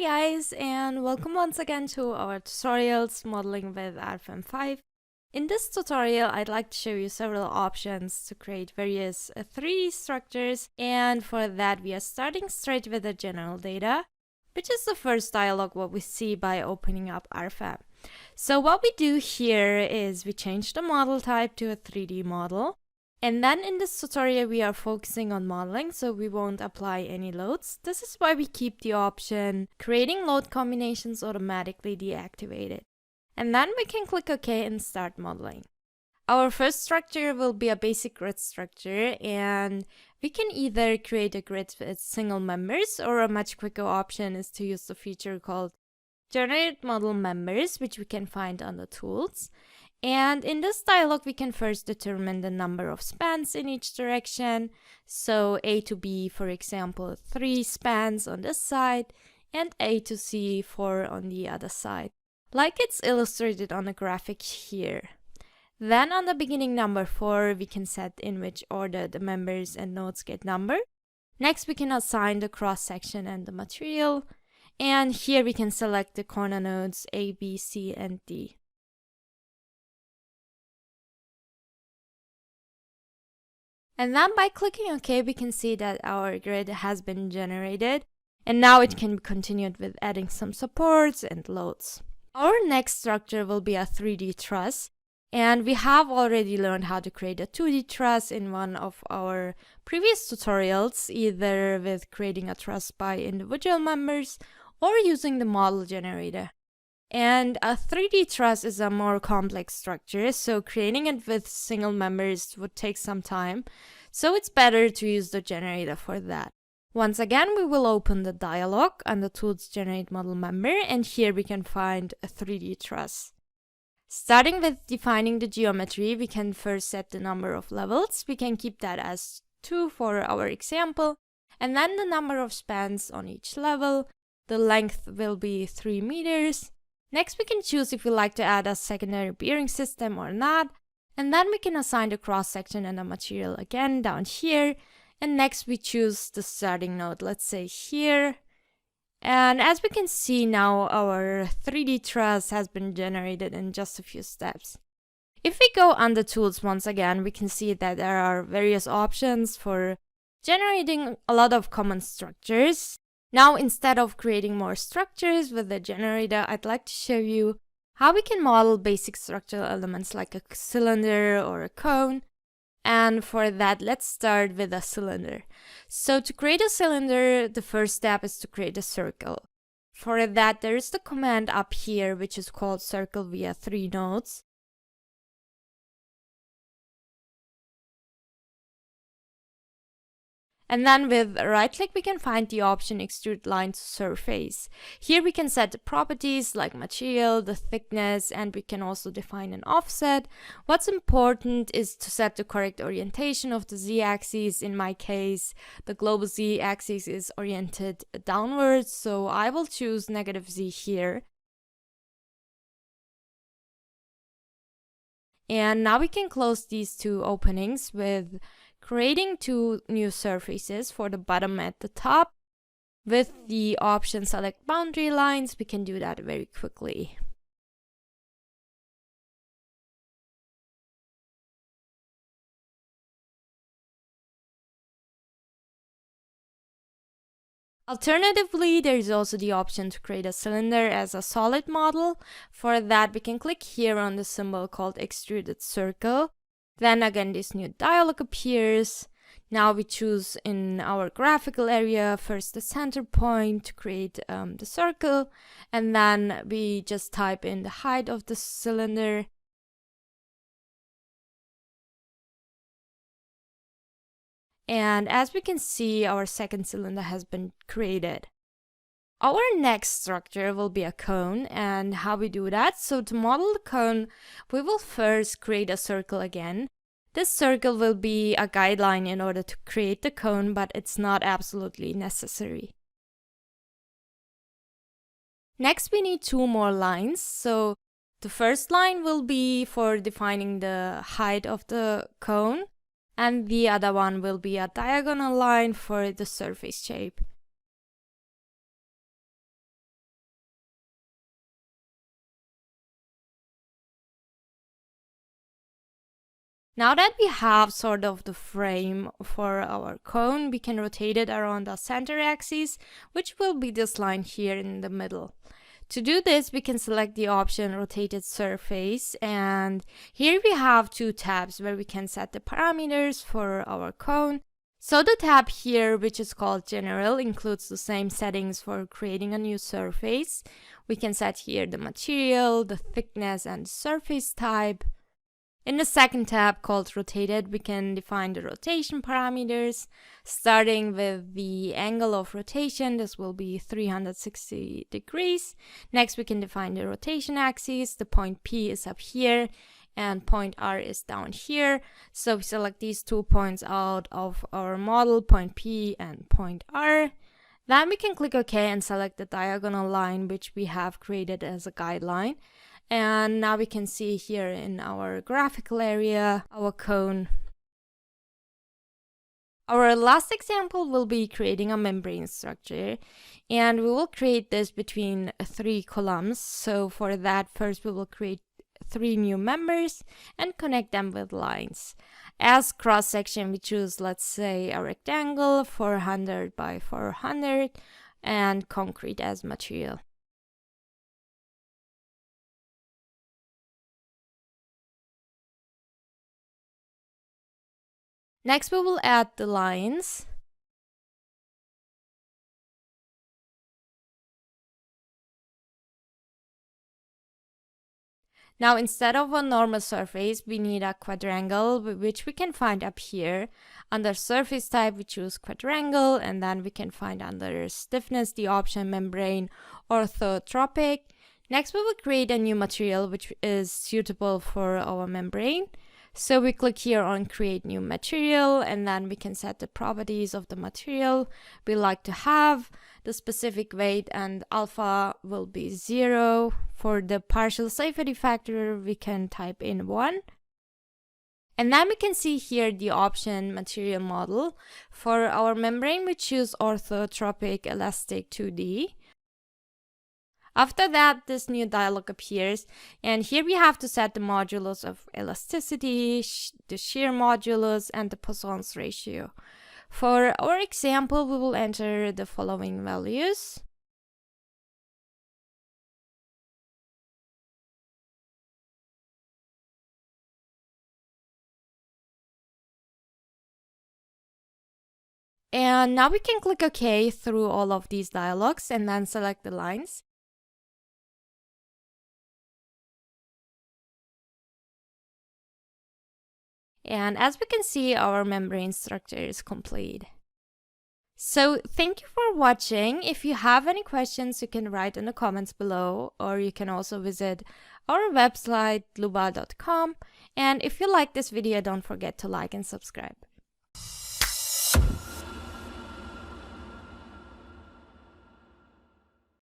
Hi guys, and welcome once again to our tutorials modeling with RFEM 5. In this tutorial, I'd like to show you several options to create various 3D structures, and for that we are starting straight with the general data, which is the first dialog what we see by opening up RFEM. So what we do here is we change the model type to a 3D model. And then in this tutorial we are focusing on modeling, so we won't apply any loads. This is why we keep the option creating load combinations automatically deactivated. And then we can click OK and start modeling. Our first structure will be a basic grid structure, and we can either create a grid with single members, or a much quicker option is to use the feature called Generate Model Members, which we can find under Tools. And in this dialog, we can first determine the number of spans in each direction. So A to B, for example, 3 spans on this side, and A to C, 4 on the other side, like it's illustrated on the graphic here. Then on the beginning number 4, we can set in which order the members and nodes get numbered. Next, we can assign the cross-section and the material. And here we can select the corner nodes A, B, C, and D. And then by clicking OK, we can see that our grid has been generated, and now it can be continued with adding some supports and loads. Our next structure will be a 3D truss, and we have already learned how to create a 2D truss in one of our previous tutorials, either with creating a truss by individual members or using the model generator. And a 3D truss is a more complex structure, so creating it with single members would take some time, so it's better to use the generator for that. Once again, we will open the dialog under Tools Generate Model Member, and here we can find a 3D truss. Starting with defining the geometry, we can first set the number of levels. We can keep that as 2 for our example, and then the number of spans on each level. The length will be 3 meters. Next, we can choose if we like to add a secondary bearing system or not, and then we can assign the cross-section and the material again down here. And next we choose the starting node, let's say here. And as we can see now, our 3D truss has been generated in just a few steps. If we go under Tools once again, we can see that there are various options for generating a lot of common structures. Now, instead of creating more structures with the generator, I'd like to show you how we can model basic structural elements like a cylinder or a cone. And for that, let's start with a cylinder. So to create a cylinder, the first step is to create a circle. For that, there is the command up here, which is called circle via 3 nodes. And then with right click, we can find the option Extrude Line to Surface. Here we can set the properties like material, the thickness, and we can also define an offset. What's important is to set the correct orientation of the z-axis. In my case, the global z-axis is oriented downwards, so I will choose -z here. And now we can close these 2 openings with creating 2 new surfaces for the bottom at the top. With the option Select Boundary Lines, we can do that very quickly. Alternatively, there is also the option to create a cylinder as a solid model. For that, we can click here on the symbol called Extruded Circle. Then again, this new dialog appears. Now we choose in our graphical area first the center point to create the circle, and then we just type in the height of the cylinder. And as we can see, our second cylinder has been created. Our next structure will be a cone, and how we do that. So to model the cone, we will first create a circle again. This circle will be a guideline in order to create the cone, but it's not absolutely necessary. Next, we need 2 more lines. So the first line will be for defining the height of the cone, and the other one will be a diagonal line for the surface shape. Now that we have sort of the frame for our cone, we can rotate it around the center axis, which will be this line here in the middle. To do this, we can select the option Rotated Surface, and here we have two tabs where we can set the parameters for our cone. So the tab here, which is called General, includes the same settings for creating a new surface. We can set here the material, the thickness, and the surface type. In the second tab called Rotated, we can define the rotation parameters, starting with the angle of rotation. This will be 360 degrees. Next, we can define the rotation axis. The point P is up here and point R is down here. So we select these 2 points out of our model, point P and point R. Then we can click OK and select the diagonal line which we have created as a guideline. And now we can see here in our graphical area, our cone. Our last example will be creating a membrane structure, and we will create this between 3 columns. So for that, first we will create 3 new members and connect them with lines. As cross section, we choose, let's say, a rectangle 400 by 400 and concrete as material. Next, we will add the lines. Now, instead of a normal surface, we need a quadrangle, which we can find up here. Under surface type, we choose quadrangle, and then we can find under stiffness the option membrane orthotropic. Next, we will create a new material which is suitable for our membrane. So we click here on create new material, and then we can set the properties of the material we like to have. The specific weight and alpha will be 0. For the partial safety factor, we can type in 1. And then we can see here the option material model. For our membrane, we choose orthotropic elastic 2D. After that, this new dialog appears, and here we have to set the modulus of elasticity, the shear modulus, and the Poisson's ratio. For our example, we will enter the following values. And now we can click OK through all of these dialogs and then select the lines. And as we can see, our membrane structure is complete. So thank you for watching. If you have any questions, you can write in the comments below, or you can also visit our website dlubal.com. And if you like this video, don't forget to like and subscribe.